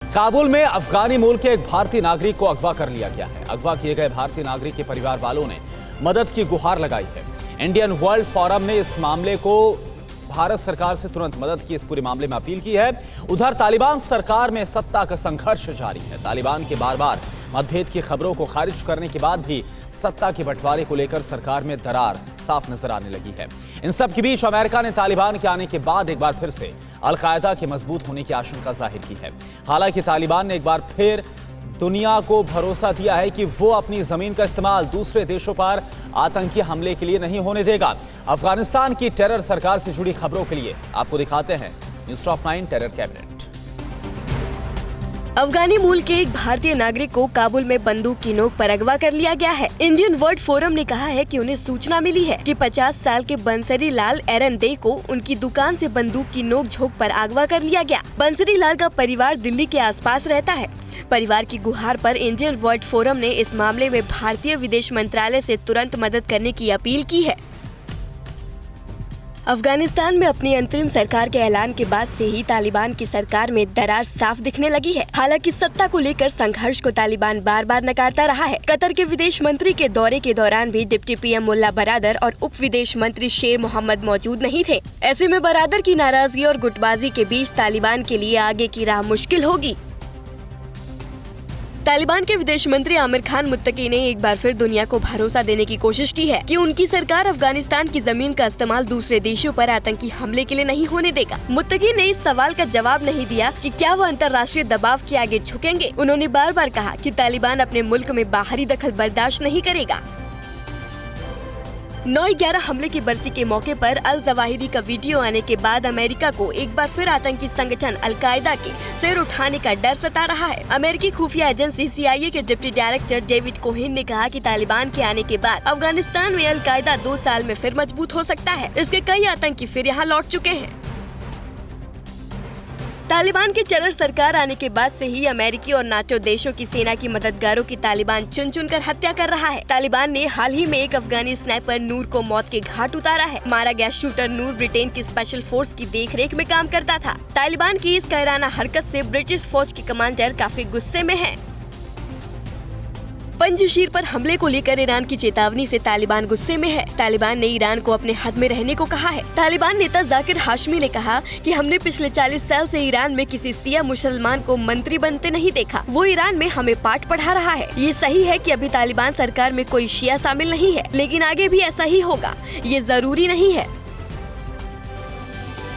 काबुल में अफगानी मूल के एक भारतीय नागरिक को अगवा कर लिया गया है। अगवा किए गए भारतीय नागरिक के परिवार वालों ने मदद की गुहार लगाई है। इंडियन वर्ल्ड फोरम ने इस मामले को भारत सरकार से तुरंत मदद की इस पूरे मामले में अपील की है। उधर तालिबान सरकार में सत्ता का संघर्ष जारी है। तालिबान के बार बार मतभेद की खबरों को खारिज करने के बाद भी सत्ता के बंटवारे को लेकर सरकार में दरार साफ नजर आने लगी है। इन सब के बीच अमेरिका ने तालिबान के आने के बाद एक बार फिर से अल-कायदा के मजबूत होने की आशंका जाहिर की है। हालांकि तालिबान ने एक बार फिर दुनिया को भरोसा दिया है कि वो अपनी जमीन का इस्तेमाल दूसरे देशों पर आतंकी हमले के लिए नहीं होने देगा। अफगानिस्तान की टेरर सरकार से जुड़ी खबरों के लिए आपको दिखाते हैं न्यूज़ टॉप 9 टेरर कैबिनेट। अफगानी मूल के एक भारतीय नागरिक को काबुल में बंदूक की नोक पर अगवा कर लिया गया है। इंडियन वर्ल्ड फोरम ने कहा है कि उन्हें सूचना मिली है कि 50 साल के बंसरी लाल एरन दे को उनकी दुकान से बंदूक की नोक झोंक पर अगवा कर लिया गया। बंसरी लाल का परिवार दिल्ली के आसपास रहता है। परिवार की गुहार पर इंडियन वर्ल्ड फोरम ने इस मामले में भारतीय विदेश मंत्रालय से तुरंत मदद करने की अपील की है। अफगानिस्तान में अपनी अंतरिम सरकार के ऐलान के बाद से ही तालिबान की सरकार में दरार साफ दिखने लगी है। हालांकि सत्ता को लेकर संघर्ष को तालिबान बार बार नकारता रहा है। कतर के विदेश मंत्री के दौरे के दौरान भी डिप्टी पीएम मुल्ला बरादर और उप विदेश मंत्री शेर मोहम्मद मौजूद नहीं थे। ऐसे में बरादर की नाराजगी और गुटबाजी के बीच तालिबान के लिए आगे की राह मुश्किल होगी। तालिबान के विदेश मंत्री आमिर खान मुत्तकी ने एक बार फिर दुनिया को भरोसा देने की कोशिश की है कि उनकी सरकार अफगानिस्तान की जमीन का इस्तेमाल दूसरे देशों पर आतंकी हमले के लिए नहीं होने देगा। मुत्तकी ने इस सवाल का जवाब नहीं दिया कि क्या वो अंतर्राष्ट्रीय दबाव के आगे झुकेंगे। उन्होंने बार बार कहा कि तालिबान अपने मुल्क में बाहरी दखल बर्दाश्त नहीं करेगा। 9/11 हमले की बरसी के मौके पर अल जवाहिरी का वीडियो आने के बाद अमेरिका को एक बार फिर आतंकी संगठन अल-कायदा के सिर उठाने का डर सता रहा है। अमेरिकी खुफिया एजेंसी CIA के डिप्टी डायरेक्टर डेविड कोहेन ने कहा कि तालिबान के आने के बाद अफगानिस्तान में अल-कायदा 2 साल में फिर मजबूत हो सकता है। इसके कई आतंकी फिर यहाँ लौट चुके हैं। तालिबान की टेरर सरकार आने के बाद से ही अमेरिकी और नाटो देशों की सेना की मददगारों की तालिबान चुन चुन कर हत्या कर रहा है। तालिबान ने हाल ही में एक अफगानी स्नाइपर नूर को मौत के घाट उतारा है। मारा गया शूटर नूर ब्रिटेन की स्पेशल फोर्स की देखरेख में काम करता था। तालिबान की इस कायराना हरकत से ब्रिटिश फौज के कमांडर काफी गुस्से में है। पंजशीर पर हमले को लेकर ईरान की चेतावनी से तालिबान गुस्से में है। तालिबान ने ईरान को अपने हद में रहने को कहा है। तालिबान नेता जाकिर हाशमी ने कहा कि हमने पिछले 40 साल से ईरान में किसी सिया मुसलमान को मंत्री बनते नहीं देखा। वो ईरान में हमें पाठ पढ़ा रहा है। ये सही है कि अभी तालिबान सरकार में कोई शिया शामिल नहीं है, लेकिन आगे भी ऐसा ही होगा, ये जरूरी नहीं है।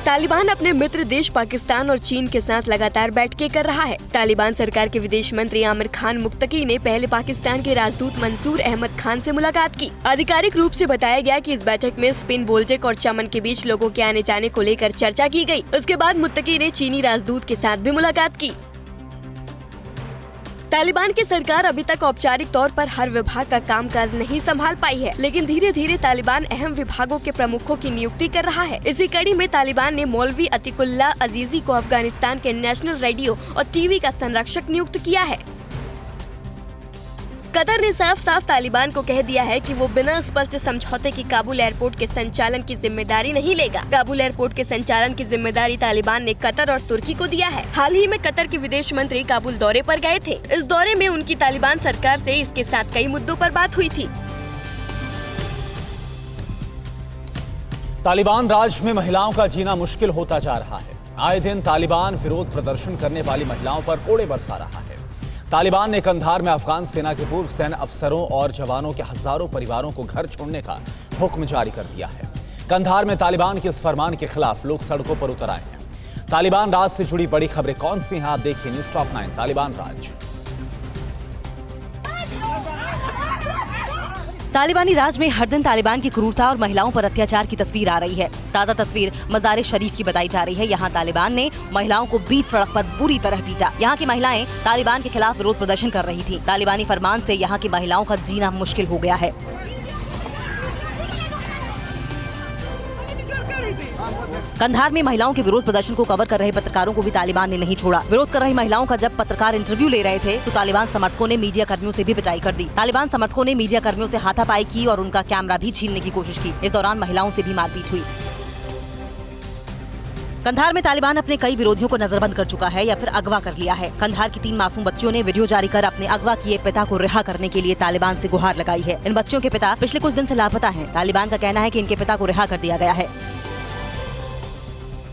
तालिबान अपने मित्र देश पाकिस्तान और चीन के साथ लगातार बैठकें कर रहा है। तालिबान सरकार के विदेश मंत्री आमिर खान मुत्तकी ने पहले पाकिस्तान के राजदूत मंसूर अहमद खान से मुलाकात की। आधिकारिक रूप से बताया गया कि इस बैठक में स्पिन बोल्जेक और चमन के बीच लोगों के आने जाने को लेकर चर्चा की गई। उसके बाद मुत्तकी ने चीनी राजदूत के साथ भी मुलाकात की। तालिबान की सरकार अभी तक औपचारिक तौर पर हर विभाग का कामकाज नहीं संभाल पाई है, लेकिन धीरे धीरे तालिबान अहम विभागों के प्रमुखों की नियुक्ति कर रहा है। इसी कड़ी में तालिबान ने मौलवी अतीकुल्लाह अजीजी को अफगानिस्तान के नेशनल रेडियो और टीवी का संरक्षक नियुक्त किया है। कतर ने साफ साफ तालिबान को कह दिया है कि वो बिना स्पष्ट समझौते की काबुल एयरपोर्ट के संचालन की जिम्मेदारी नहीं लेगा। काबुल एयरपोर्ट के संचालन की जिम्मेदारी तालिबान ने कतर और तुर्की को दिया है। हाल ही में कतर के विदेश मंत्री काबुल दौरे पर गए थे। इस दौरे में उनकी तालिबान सरकार से इसके साथ कई मुद्दों पर बात हुई थी। तालिबान राज में महिलाओं का जीना मुश्किल होता जा रहा है। आए दिन तालिबान विरोध प्रदर्शन करने वाली महिलाओं पर कोड़े बरसा रहा है। तालिबान ने कंधार में अफगान सेना के पूर्व सैन्य अफसरों और जवानों के हजारों परिवारों को घर छोड़ने का हुक्म जारी कर दिया है। कंधार में तालिबान के इस फरमान के खिलाफ लोग सड़कों पर उतर आए हैं। तालिबान राज से जुड़ी बड़ी खबरें कौन सी हैं, आप देखिए न्यूज़ टॉप 9 तालिबान राज। तालिबानी राज में हर दिन तालिबान की क्रूरता और महिलाओं पर अत्याचार की तस्वीर आ रही है। ताज़ा तस्वीर मज़ार शरीफ की बताई जा रही है। यहाँ तालिबान ने महिलाओं को बीच सड़क पर बुरी तरह पीटा। यहाँ की महिलाएं तालिबान के खिलाफ विरोध प्रदर्शन कर रही थी। तालिबानी फरमान से यहाँ की महिलाओं का जीना मुश्किल हो गया है। कंधार में महिलाओं के विरोध प्रदर्शन को कवर कर रहे पत्रकारों को भी तालिबान ने नहीं छोड़ा। विरोध कर रही महिलाओं का जब पत्रकार इंटरव्यू ले रहे थे तो तालिबान समर्थकों ने मीडिया कर्मियों से भी पिटाई कर दी। तालिबान समर्थकों ने मीडिया कर्मियों से हाथापाई की और उनका कैमरा भी छीनने की कोशिश की। इस दौरान महिलाओं से भी मारपीट हुई। कंधार में तालिबान अपने कई विरोधियों को नजरबंद कर चुका है या फिर अगवा कर लिया है। कंधार की 3 मासूम बच्चियों ने वीडियो जारी कर अपने अगवा किए पिता को रिहा करने के लिए तालिबान से गुहार लगाई है। इन बच्चियों के पिता पिछले कुछ दिन से लापता हैं। तालिबान का कहना है कि इनके पिता को रिहा कर दिया गया है।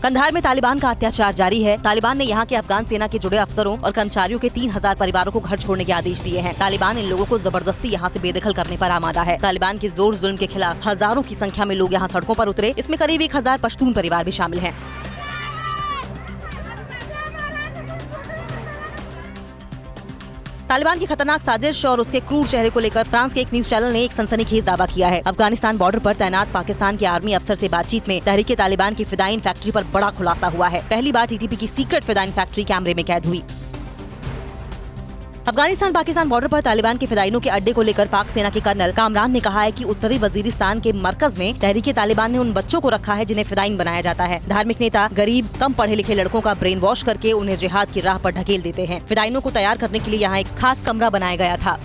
कंधार में तालिबान का अत्याचार जारी है। तालिबान ने यहाँ के अफगान सेना के जुड़े अफसरों और कर्मचारियों के 3000 परिवारों को घर छोड़ने के आदेश दिए हैं। तालिबान इन लोगों को जबरदस्ती यहाँ से बेदखल करने पर आमादा है। तालिबान के जोर जुल्म के खिलाफ हजारों की संख्या में लोग यहाँ सड़कों पर उतरे। इसमें करीब 1000 पश्तून परिवार भी शामिल हैं। तालिबान की खतरनाक साजिश और उसके क्रूर चेहरे को लेकर फ्रांस के एक न्यूज चैनल ने एक सनसनीखेज दावा किया है। अफगानिस्तान बॉर्डर पर तैनात पाकिस्तान के आर्मी अफसर से बातचीत में तहरीके तालिबान की फिदाइन फैक्ट्री पर बड़ा खुलासा हुआ है। पहली बार टीटीपी की सीक्रेट फिदाइन फैक्ट्री कैमरे में कैद हुई। अफगानिस्तान पाकिस्तान बॉर्डर पर तालिबान के फिदाइनों के अड्डे को लेकर पाक सेना के कर्नल कामरान ने कहा है कि उत्तरी वजीरिस्तान के मरकज में तहरीके तालिबान ने उन बच्चों को रखा है जिन्हें फिदाइन बनाया जाता है। धार्मिक नेता गरीब कम पढ़े लिखे लड़कों का ब्रेन वॉश करके उन्हें जिहाद की राह पर ढकेल देते हैं। फिदाइनों को तैयार करने के लिए यहाँ एक खास कमरा बनाया गया था।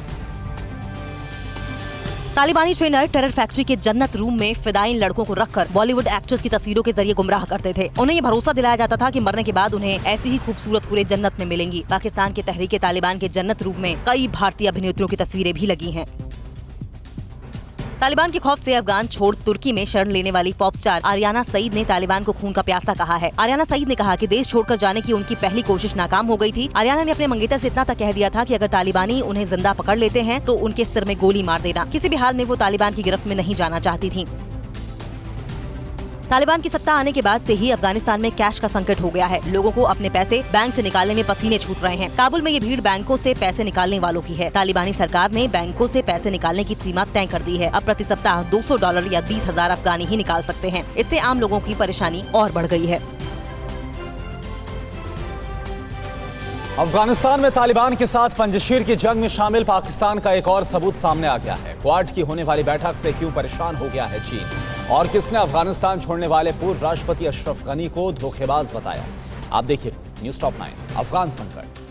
तालिबानी ट्रेनर टेरर फैक्ट्री के जन्नत रूम में फिदाइन लड़कों को रखकर बॉलीवुड एक्ट्रेस की तस्वीरों के जरिए गुमराह करते थे। उन्हें ये भरोसा दिलाया जाता था कि मरने के बाद उन्हें ऐसी ही खूबसूरत पूरे जन्नत में मिलेंगी। पाकिस्तान के तहरीके तालिबान के जन्नत रूम में कई भारतीय अभिनेत्रियों की तस्वीरें भी लगी हैं। तालिबान के खौफ से अफगान छोड़ तुर्की में शरण लेने वाली पॉप स्टार आर्याना सईद ने तालिबान को खून का प्यासा कहा है। आर्याना सईद ने कहा कि देश छोड़कर जाने की उनकी पहली कोशिश नाकाम हो गई थी। आर्याना ने अपने मंगेतर से इतना तक कह दिया था कि अगर तालिबानी उन्हें जिंदा पकड़ लेते हैं तो उनके सिर में गोली मार देना। किसी भी हाल में वो तालिबान की गिरफ्त में नहीं जाना चाहती थी। तालिबान की सत्ता आने के बाद से ही अफगानिस्तान में कैश का संकट हो गया है। लोगों को अपने पैसे बैंक से निकालने में पसीने छूट रहे हैं। काबुल में ये भीड़ बैंकों से पैसे निकालने वालों की है। तालिबानी सरकार ने बैंकों से पैसे निकालने की सीमा तय कर दी है। अब प्रति सप्ताह $200 या 20,000 अफगानी ही निकाल सकते हैं। इससे आम लोगों की परेशानी और बढ़ गई है। अफगानिस्तान में तालिबान के साथ पंजशीर की जंग में शामिल पाकिस्तान का एक और सबूत सामने आ गया है। क्वाड की होने वाली बैठक से क्यों परेशान हो गया है चीन और किसने अफगानिस्तान छोड़ने वाले पूर्व राष्ट्रपति अशरफ गनी को धोखेबाज बताया। आप देखिए न्यूज़ टॉप 9 अफगान संकट।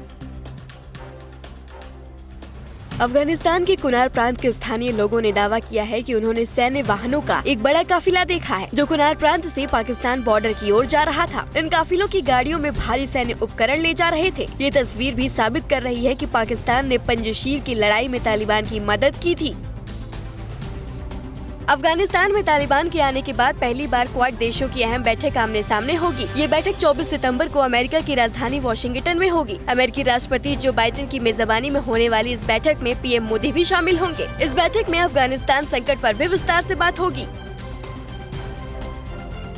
अफगानिस्तान के कुनार प्रांत के स्थानीय लोगों ने दावा किया है कि उन्होंने सैन्य वाहनों का एक बड़ा काफिला देखा है जो कुनार प्रांत से पाकिस्तान बॉर्डर की ओर जा रहा था। इन काफिलों की गाड़ियों में भारी सैन्य उपकरण ले जा रहे थे। ये तस्वीर भी साबित कर रही है कि पाकिस्तान ने पंजशीर की लड़ाई में तालिबान की मदद की थी। अफगानिस्तान में तालिबान के आने के बाद पहली बार क्वाड देशों की अहम बैठक आमने सामने होगी। ये बैठक 24 सितंबर को अमेरिका की राजधानी वॉशिंगटन में होगी। अमेरिकी राष्ट्रपति जो बाइडेन की मेजबानी में होने वाली इस बैठक में पीएम मोदी भी शामिल होंगे। इस बैठक में अफगानिस्तान संकट पर भी विस्तार से बात होगी।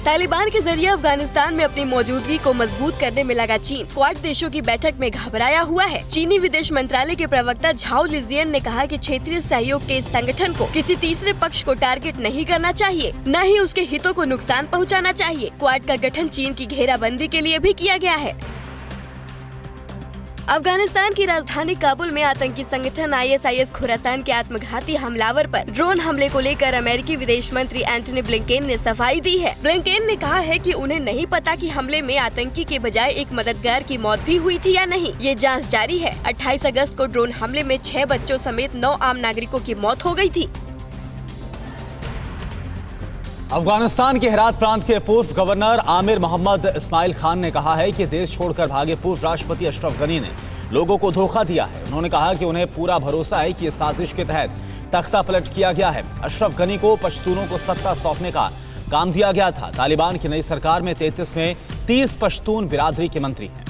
तालिबान के जरिए अफगानिस्तान में अपनी मौजूदगी को मजबूत करने में लगा चीन क्वाड देशों की बैठक में घबराया हुआ है। चीनी विदेश मंत्रालय के प्रवक्ता झाओ लिजियन ने कहा कि क्षेत्रीय सहयोग के इस संगठन को किसी तीसरे पक्ष को टारगेट नहीं करना चाहिए, न ही उसके हितों को नुकसान पहुंचाना चाहिए। क्वाड का गठन चीन की घेराबंदी के लिए भी किया गया है। अफगानिस्तान की राजधानी काबुल में आतंकी संगठन ISIS खुरासान के आत्मघाती हमलावर पर ड्रोन हमले को लेकर अमेरिकी विदेश मंत्री एंटनी ब्लिंकेन ने सफाई दी है। ब्लिंकेन ने कहा है कि उन्हें नहीं पता कि हमले में आतंकी के बजाय एक मददगार की मौत भी हुई थी या नहीं। ये जांच जारी है। 28 अगस्त को ड्रोन हमले में 6 बच्चों समेत 9 आम नागरिकों की मौत हो गई थी। अफगानिस्तान के हेरात प्रांत के पूर्व गवर्नर आमिर मोहम्मद इस्माइल खान ने कहा है कि देश छोड़कर भागे पूर्व राष्ट्रपति अशरफ गनी ने लोगों को धोखा दिया है। उन्होंने कहा कि उन्हें पूरा भरोसा है कि इस साजिश के तहत तख्ता पलट किया गया है। अशरफ गनी को पश्तूनों को सत्ता सौंपने का काम दिया गया था। तालिबान की नई सरकार में 33 में 30 पश्तून बिरादरी के मंत्री हैं।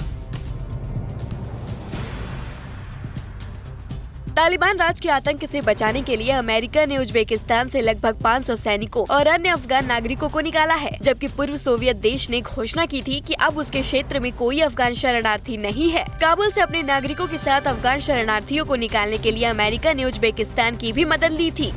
तालिबान राज के आतंक से बचाने के लिए अमेरिका ने उज्बेकिस्तान से लगभग 500 सैनिकों और अन्य अफगान नागरिकों को निकाला है, जबकि पूर्व सोवियत देश ने घोषणा की थी कि अब उसके क्षेत्र में कोई अफगान शरणार्थी नहीं है। काबुल से अपने नागरिकों के साथ अफगान शरणार्थियों को निकालने के लिए अमेरिका ने उज्बेकिस्तान की भी मदद ली थी।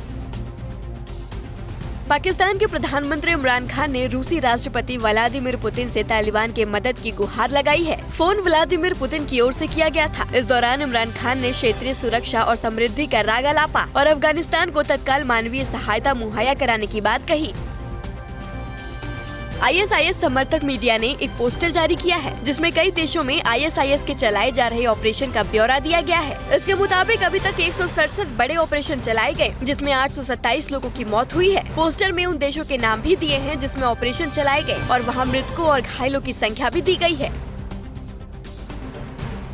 पाकिस्तान के प्रधानमंत्री इमरान खान ने रूसी राष्ट्रपति व्लादिमीर पुतिन से तालिबान के मदद की गुहार लगाई है। फोन व्लादिमीर पुतिन की ओर से किया गया था। इस दौरान इमरान खान ने क्षेत्रीय सुरक्षा और समृद्धि का राग अलापा और अफगानिस्तान को तत्काल मानवीय सहायता मुहैया कराने की बात कही। ISIS समर्थक मीडिया ने एक पोस्टर जारी किया है जिसमें कई देशों में ISIS के चलाए जा रहे ऑपरेशन का ब्यौरा दिया गया है। इसके मुताबिक अभी तक 167 बड़े ऑपरेशन चलाए गए जिसमें 827 लोगों की मौत हुई है। पोस्टर में उन देशों के नाम भी दिए हैं जिसमें ऑपरेशन चलाए गए और वहाँ मृतकों और घायलों की संख्या भी दी गई है।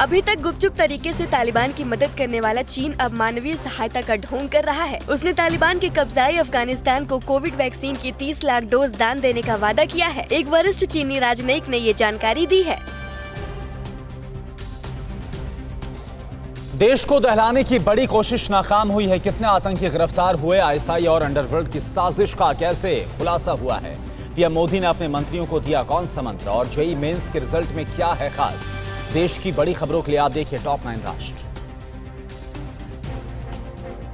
अभी तक गुपचुप तरीके से तालिबान की मदद करने वाला चीन अब मानवीय सहायता का ढोंग कर रहा है। उसने तालिबान के कब्जाई अफगानिस्तान को कोविड वैक्सीन की 30 लाख डोज दान देने का वादा किया है। एक वरिष्ठ चीनी राजनयिक ने ये जानकारी दी है। देश को दहलाने की बड़ी कोशिश नाकाम हुई है। कितने आतंकी गिरफ्तार हुए, आईएसआई और अंडरवर्ल्ड की साजिश का कैसे खुलासा हुआ है। पीएम मोदी ने अपने मंत्रियों को दिया कौन सा मंत्र और जेईई मेंस के रिजल्ट में क्या है खास। देश की बड़ी खबरों के लिए आप देखिए टॉप 9 राष्ट्र।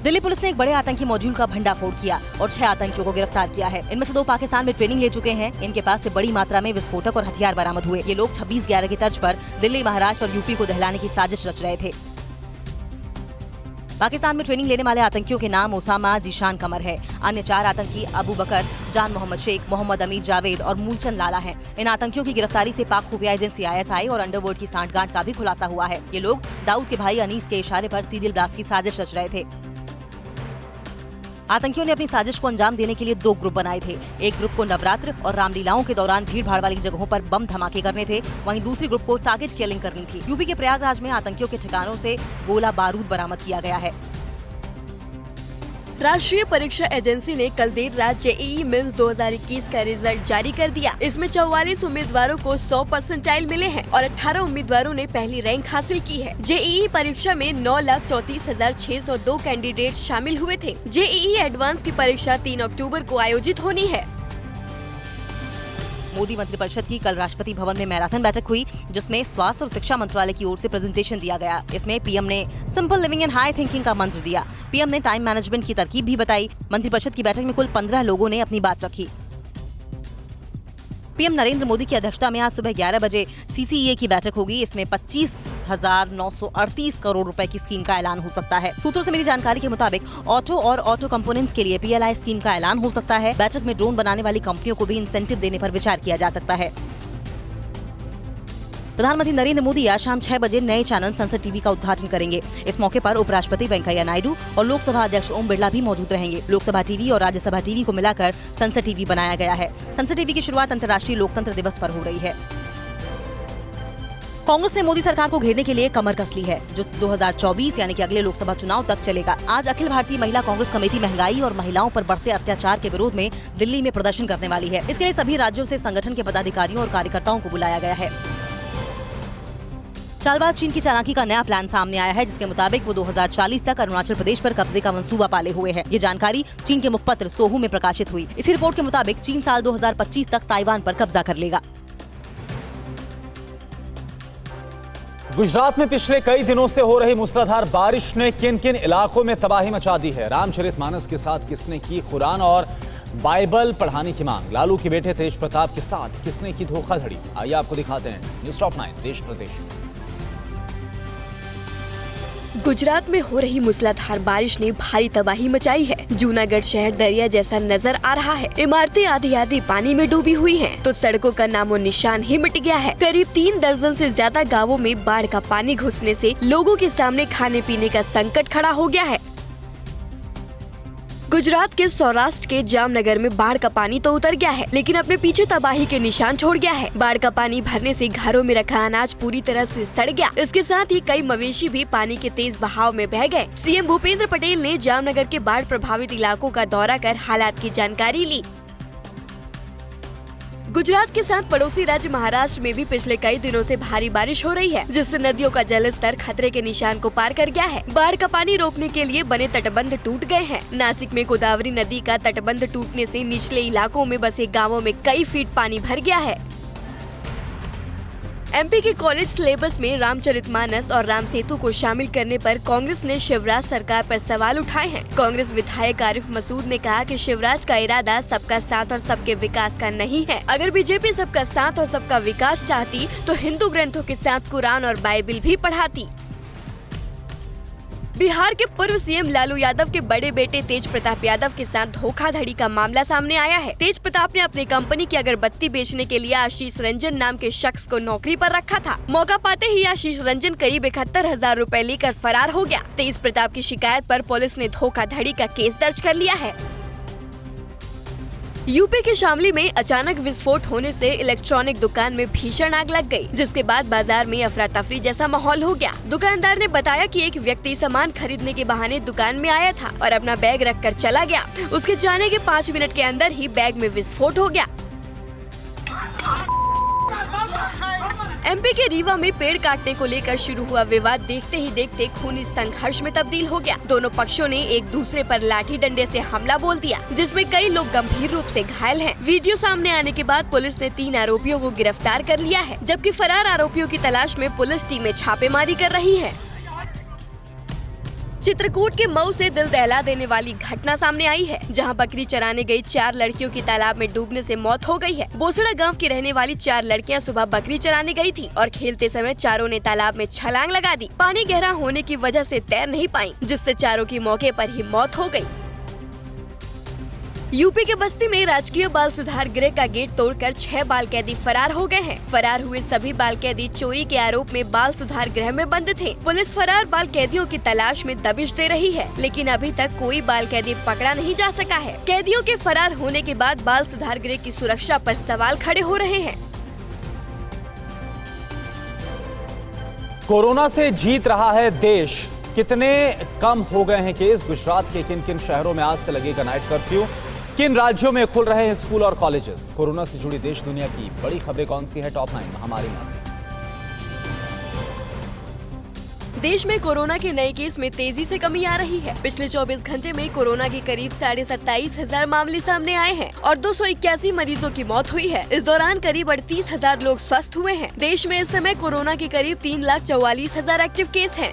दिल्ली पुलिस ने एक बड़े आतंकी मॉड्यूल का भंडाफोड़ किया और 6 आतंकियों को गिरफ्तार किया है। इनमें से 2 पाकिस्तान में ट्रेनिंग ले चुके हैं। इनके पास से बड़ी मात्रा में विस्फोटक और हथियार बरामद हुए। ये लोग 26/11 की तर्ज पर दिल्ली, महाराष्ट्र और यूपी को दहलाने की साजिश रच रहे थे। पाकिस्तान में ट्रेनिंग लेने वाले आतंकियों के नाम ओसामा, जीशान कमर है। अन्य 4 आतंकी अबू बकर, जान मोहम्मद शेख, मोहम्मद अमीर जावेद और मूलचंद लाला हैं। इन आतंकियों की गिरफ्तारी से पाक खुफिया एजेंसी ISI और अंडरवर्ल्ड की सांठगांठ का भी खुलासा हुआ है। ये लोग दाऊद के भाई अनीस के इशारे पर सीरियल ब्लास्ट की साजिश रच रहे थे। आतंकियों ने अपनी साजिश को अंजाम देने के लिए 2 ग्रुप बनाए थे। एक ग्रुप को नवरात्र और रामलीलाओं के दौरान भीड़ भाड़ वाली जगहों पर बम धमाके करने थे, वहीं दूसरी ग्रुप को टारगेट किलिंग करनी थी। यूपी के प्रयागराज में आतंकियों के ठिकानों से गोला बारूद बरामद किया गया है। राष्ट्रीय परीक्षा एजेंसी ने कल देर रात जेईई मेंस 2021 का रिजल्ट जारी कर दिया। इसमें 44 उम्मीदवारों को 100 परसेंटाइल मिले हैं और 18 उम्मीदवारों ने पहली रैंक हासिल की है। जेईई परीक्षा में 9,34,602 कैंडिडेट शामिल हुए थे। जेईई एडवांस की परीक्षा 3 अक्टूबर को आयोजित होनी है। मोदी मंत्रिपरिषद की कल राष्ट्रपति भवन में मैराथन बैठक हुई जिसमें स्वास्थ्य और शिक्षा मंत्रालय की ओर से प्रेजेंटेशन दिया गया। इसमें पीएम ने simple living and high thinking का मंत्र दिया। पीएम ने टाइम मैनेजमेंट की तरकीब भी बताई। मंत्रिपरिषद की बैठक में कुल 15 लोगों ने अपनी बात रखी। पीएम नरेंद्र मोदी की अध्यक्षता में आज सुबह 11 बजे CCEA की बैठक होगी। इसमें 25,938 करोड़ रुपए की स्कीम का ऐलान हो सकता है। सूत्रों से मिली जानकारी के मुताबिक ऑटो और ऑटो कंपोनेंट्स के लिए PLI स्कीम का ऐलान हो सकता है। बैठक में ड्रोन बनाने वाली कंपनियों को भी इंसेंटिव देने पर विचार किया जा सकता है। प्रधानमंत्री नरेंद्र मोदी आज शाम 6 बजे नए चैनल संसद टीवी का उद्घाटन करेंगे। इस मौके पर उपराष्ट्रपति वेंकैया नायडू और लोकसभा अध्यक्ष ओम बिरला भी मौजूद रहेंगे। लोकसभा टीवी और राज्यसभा टीवी को मिलाकर संसद टीवी बनाया गया है। संसद टीवी की शुरुआत अंतर्राष्ट्रीय लोकतंत्र दिवस पर हो रही है। कांग्रेस ने मोदी सरकार को घेरने के लिए कमर कस ली है, जो 2024 यानी कि अगले लोकसभा चुनाव तक चलेगा। आज अखिल भारतीय महिला कांग्रेस कमेटी महंगाई और महिलाओं पर बढ़ते अत्याचार के विरोध में दिल्ली में प्रदर्शन करने वाली है। इसके लिए सभी राज्यों से संगठन के पदाधिकारियों और कार्यकर्ताओं को बुलाया गया है। चालबाज चीन की चालाकी का नया प्लान सामने आया है जिसके मुताबिक वो 2040 तक अरुणाचल प्रदेश पर कब्जे का मंसूबा पाले हुए है। ये जानकारी चीन के मुखपत्र सोहू में प्रकाशित हुई। इसी रिपोर्ट के मुताबिक चीन साल 2025 तक ताइवान पर कब्जा कर लेगा। गुजरात में पिछले कई दिनों से हो रही मूसलाधार बारिश ने किन किन इलाकों में तबाही मचा दी है। रामचरितमानस के साथ किसने की कुरान और बाइबल पढ़ाने की मांग। लालू के बेटे तेज प्रताप के साथ किसने की धोखाधड़ी। आइए आपको दिखाते हैं न्यूज़ टॉप 9 देश प्रदेश। गुजरात में हो रही मूसलाधार बारिश ने भारी तबाही मचाई है। जूनागढ़ शहर दरिया जैसा नजर आ रहा है। इमारतें आधी पानी में डूबी हुई हैं, तो सड़कों का नामो निशान ही मिट गया है। करीब 3 दर्जन से ज्यादा गांवों में बाढ़ का पानी घुसने से लोगों के सामने खाने पीने का संकट खड़ा हो गया है। गुजरात के सौराष्ट्र के जामनगर में बाढ़ का पानी तो उतर गया है, लेकिन अपने पीछे तबाही के निशान छोड़ गया है। बाढ़ का पानी भरने से घरों में रखा अनाज पूरी तरह से सड़ गया। इसके साथ ही कई मवेशी भी पानी के तेज बहाव में बह गए। सीएम भूपेंद्र पटेल ने जामनगर के बाढ़ प्रभावित इलाकों का दौरा कर हालात की जानकारी ली। गुजरात के साथ पड़ोसी राज्य महाराष्ट्र में भी पिछले कई दिनों से भारी बारिश हो रही है, जिससे नदियों का जलस्तर खतरे के निशान को पार कर गया है। बाढ़ का पानी रोकने के लिए बने तटबंध टूट गए हैं। नासिक में गोदावरी नदी का तटबंध टूटने से निचले इलाकों में बसे गांवों में कई फीट पानी भर गया है। एमपी के कॉलेज सिलेबस में रामचरितमानस और राम सेतु को शामिल करने पर कांग्रेस ने शिवराज सरकार पर सवाल उठाए हैं। कांग्रेस विधायक आरिफ मसूद ने कहा कि शिवराज का इरादा सबका साथ और सबके विकास का नहीं है। अगर बीजेपी सबका साथ और सबका विकास चाहती तो हिंदू ग्रंथों के साथ कुरान और बाइबल भी पढ़ाती। बिहार के पूर्व सीएम लालू यादव के बड़े बेटे तेज प्रताप यादव के साथ धोखाधड़ी का मामला सामने आया है। तेज प्रताप ने अपनी कंपनी की अगरबत्ती बेचने के लिए आशीष रंजन नाम के शख्स को नौकरी पर रखा था। मौका पाते ही आशीष रंजन करीब 71,000 रुपए लेकर फरार हो गया। तेज प्रताप की शिकायत पर पुलिस ने धोखाधड़ी का केस दर्ज कर लिया है। यूपी के शामली में अचानक विस्फोट होने से इलेक्ट्रॉनिक दुकान में भीषण आग लग गई, जिसके बाद बाजार में अफरा तफरी जैसा माहौल हो गया। दुकानदार ने बताया कि एक व्यक्ति सामान खरीदने के बहाने दुकान में आया था और अपना बैग रखकर चला गया। उसके जाने के 5 मिनट के अंदर ही बैग में विस्फोट हो गया। एमपी के रीवा में पेड़ काटने को लेकर शुरू हुआ विवाद देखते ही देखते खूनी संघर्ष में तब्दील हो गया। दोनों पक्षों ने एक दूसरे पर लाठी डंडे से हमला बोल दिया, जिसमें कई लोग गंभीर रूप से घायल हैं। वीडियो सामने आने के बाद पुलिस ने 3 आरोपियों को गिरफ्तार कर लिया है, जबकि फरार आरोपियों की तलाश में पुलिस टीमें छापेमारी कर रही है। चित्रकूट के मऊ से दिल दहला देने वाली घटना सामने आई है, जहां बकरी चराने गई 4 लड़कियों की तालाब में डूबने से मौत हो गई है। बोसड़ा गांव की रहने वाली 4 लड़कियां सुबह बकरी चराने गई थी और खेलते समय चारों ने तालाब में छलांग लगा दी। पानी गहरा होने की वजह से तैर नहीं पाई, जिससे चारों की मौके पर ही मौत हो गई। यूपी के बस्ती में राजकीय बाल सुधार गृह का गेट तोड़कर 6 बाल कैदी फरार हो गए हैं। फरार हुए सभी बाल कैदी चोरी के आरोप में बाल सुधार गृह में बंद थे। पुलिस फरार बाल कैदियों की तलाश में दबिश दे रही है, लेकिन अभी तक कोई बाल कैदी पकड़ा नहीं जा सका है। कैदियों के फरार होने के बाद बाल सुधार गृह की सुरक्षा पर सवाल खड़े हो रहे हैं। कोरोना से जीत रहा है देश। कितने कम हो गए हैं केस? गुजरात के किन किन शहरों में आज से लगेगा नाइट कर्फ्यू? किन राज्यों में खुल रहे हैं स्कूल और कॉलेजेस? कोरोना से जुड़ी देश दुनिया की बड़ी खबरें कौन सी है? टॉप 9 हमारे नाम। देश में कोरोना के नए केस में तेजी से कमी आ रही है। पिछले 24 घंटे में कोरोना के करीब 27,500 मामले सामने आए हैं और 281 मरीजों की मौत हुई है। इस दौरान करीब 38,000 लोग स्वस्थ हुए हैं। देश में इस समय कोरोना के करीब 3,44,000 एक्टिव केस हैं।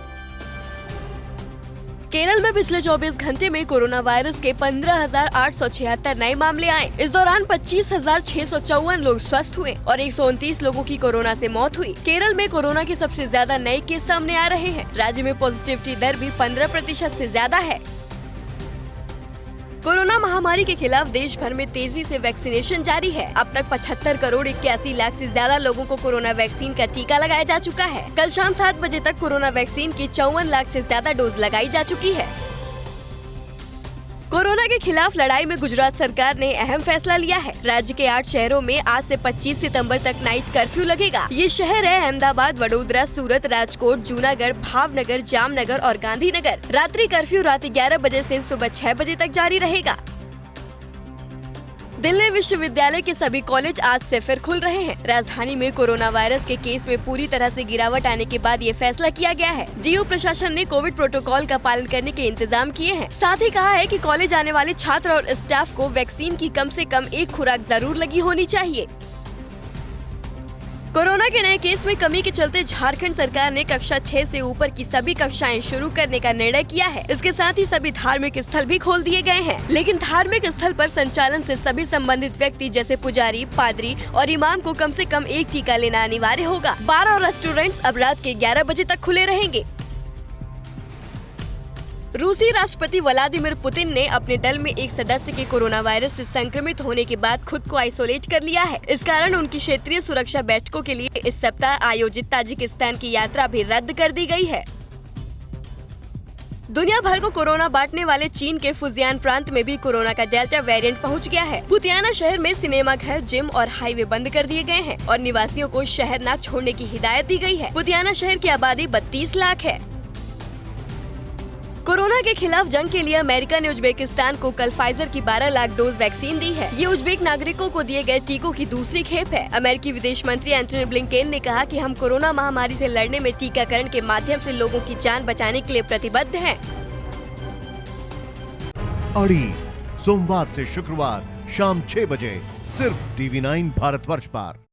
केरल में पिछले 24 घंटे में कोरोना वायरस के 15,876 नए मामले आए। इस दौरान 25,654 लोग स्वस्थ हुए और 129 लोगों की कोरोना से मौत हुई। केरल में कोरोना के सबसे ज्यादा नए केस सामने आ रहे हैं। राज्य में पॉजिटिविटी दर भी 15% से ज्यादा है। कोरोना महामारी के खिलाफ देश भर में तेजी से वैक्सीनेशन जारी है। अब तक 75 करोड़ 81 लाख से ज्यादा लोगों को कोरोना वैक्सीन का टीका लगाया जा चुका है। कल शाम 7 बजे तक कोरोना वैक्सीन की 54 लाख से ज्यादा डोज लगाई जा चुकी है। कोरोना के खिलाफ लड़ाई में गुजरात सरकार ने अहम फैसला लिया है। राज्य के 8 शहरों में आज से 25 सितंबर तक नाइट कर्फ्यू लगेगा। ये शहर है अहमदाबाद, वडोदरा, सूरत, राजकोट, जूनागढ़, भावनगर, जामनगर और गांधीनगर। रात्रि कर्फ्यू रात 11 बजे से सुबह 6 बजे तक जारी रहेगा। दिल्ली विश्वविद्यालय के सभी कॉलेज आज से फिर खुल रहे हैं। राजधानी में कोरोना वायरस के केस में पूरी तरह से गिरावट आने के बाद ये फैसला किया गया है। डीयू प्रशासन ने कोविड प्रोटोकॉल का पालन करने के इंतजाम किए हैं। साथ ही कहा है कि कॉलेज आने वाले छात्र और स्टाफ को वैक्सीन की कम से कम 1 खुराक जरूर लगी होनी चाहिए। कोरोना के नए केस में कमी के चलते झारखंड सरकार ने कक्षा 6 से ऊपर की सभी कक्षाएं शुरू करने का निर्णय किया है। इसके साथ ही सभी धार्मिक स्थल भी खोल दिए गए हैं, लेकिन धार्मिक स्थल पर संचालन से सभी संबंधित व्यक्ति जैसे पुजारी, पादरी और इमाम को कम से कम 1 टीका लेना अनिवार्य होगा। बार और रेस्टोरेंट्स अब रात के 11 बजे तक खुले रहेंगे। रूसी राष्ट्रपति व्लादिमीर पुतिन ने अपने दल में एक सदस्य के कोरोना वायरस से संक्रमित होने के बाद खुद को आइसोलेट कर लिया है। इस कारण उनकी क्षेत्रीय सुरक्षा बैठकों के लिए इस सप्ताह आयोजित ताजिकिस्तान की यात्रा भी रद्द कर दी गई है। दुनिया भर को कोरोना बांटने वाले चीन के फुजियान प्रांत में भी कोरोना का डेल्टा वेरिएंट पहुंच गया है। पुतियाना शहर में सिनेमा घर, जिम और हाईवे बंद कर दिए गए हैं और निवासियों को शहर न छोड़ने की हिदायत दी गई है। पुतियाना शहर की आबादी 32 लाख है। कोरोना के खिलाफ जंग के लिए अमेरिका ने उज्बेकिस्तान को कल फाइजर की 12 लाख डोज वैक्सीन दी है। ये उज्बेक नागरिकों को दिए गए टीकों की दूसरी खेप है। अमेरिकी विदेश मंत्री एंटनी ब्लिंकेन ने कहा कि हम कोरोना महामारी से लड़ने में टीकाकरण के माध्यम से लोगों की जान बचाने के लिए प्रतिबद्ध हैं। अड़ी सोमवार से शुक्रवार शाम 6 बजे सिर्फ TV9 भारतवर्ष पर।